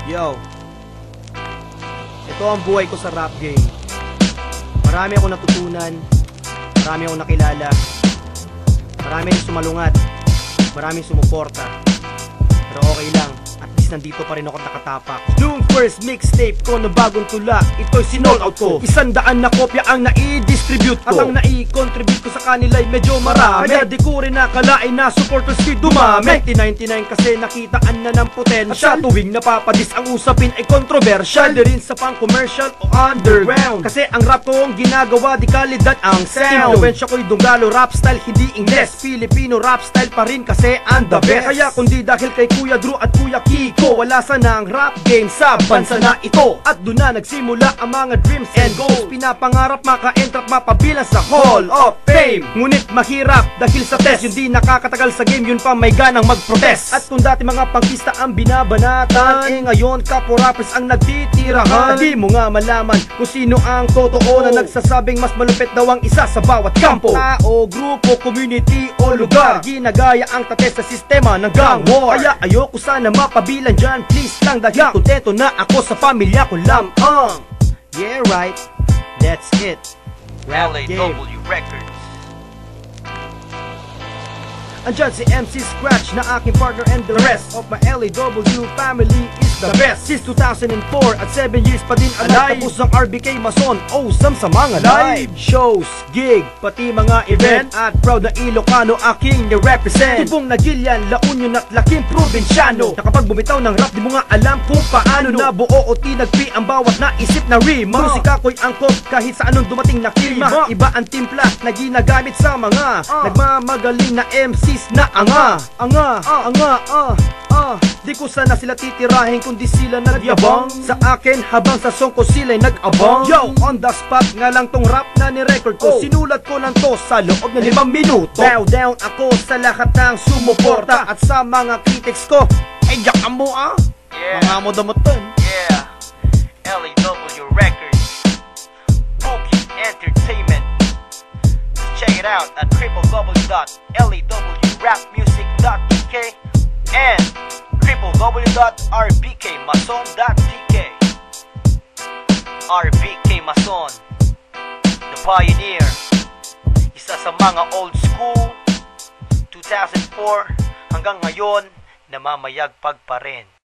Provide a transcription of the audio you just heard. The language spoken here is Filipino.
Yo, ito ang buhay ko sa rap game. Marami akong natutunan, marami akong nakilala, marami rin sumalungat, maraming sumuporta. Pero okay lang, at least nandito pa rin ako nakatapak. Noong first mixtape ko na bagong tula, ito'y sinol out ko. 100 na kopya ang nai-distribute ko, at ang nai-contribute ko sa kanila'y medyo marami. Kaya di ko rin nakalain na supporters ko'y dumami. 1999 kasi nakitaan na ng potential. Tuwing napapadis ang usapin ay controversial. Di rin sa pang-commercial o underground, kasi ang rap ko ang ginagawa di kalidad ang sound. Influensya ko'y Dunggalo rap style, hindi Ingles. Filipino rap style pa rin kasi ang the best. Kaya kundi dahil kay Kuya Drew at Kuya Kiko, wala sana ang rap game sa bansa na ito. At doon na nagsimula ang mga dreams and goals. Pinapangarap maka-enter at mapabilang sa Hall of Fame. Ngunit mahirap dahil sa test, yung di nakakatagal sa game, yun pa may ganang mag-protest. At kung dati mga pangkista ang binabanatan, ngayon kapwa rappers ang nagtitirahan. Di mo nga malaman kung sino ang totoo na nagsasabing mas malupit daw ang isa sa bawat kampo, tao, grupo, community o lugar. Ginagaya ang tates sa sistema ng gang war. Kaya ayoko sana mapabilang dyan, please lang, dahil kontento na ako sa pamilya ko lamang. Yeah right, that's it. LAW Records. Andyan si MC Scratch na aking partner, and the rest of my LAW family is the best. Since 2004 at 7 years pa din alive. Tapos ang RBK Mason, awesome sa mga live shows, gig, pati mga event. At proud na Ilocano aking ni-represent. Tubong na Gilian, La Union at laking probinsyano. Nakapag bumitaw ng rap di mo nga alam kung paano nabuo o tinagpi ang bawat naisip na rima. Musika ko'y angkop kahit sa anong dumating na klima. Iba ang timpla na ginagamit sa mga nagmamagaling na MCs na di ko sana sila titirahin kundi sila nagyabang sa akin habang sa song ko sila'y nag-abang. Yo, on the spot nga lang tong rap na ni-record ko. Sinulat ko lang to sa loob ng 5 minuto. Bow down ako sa lahat ng sumuporta, at sa mga critics ko ay yakan mo mga modamotan. Yeah, LAW Records, Bookie Entertainment. Check it out at www.lawrapmusic.tk and www.rbkmason.tk. RBK Mason, the pioneer, isa sa mga old school, 2004 hanggang ngayon namamayagpag pa rin.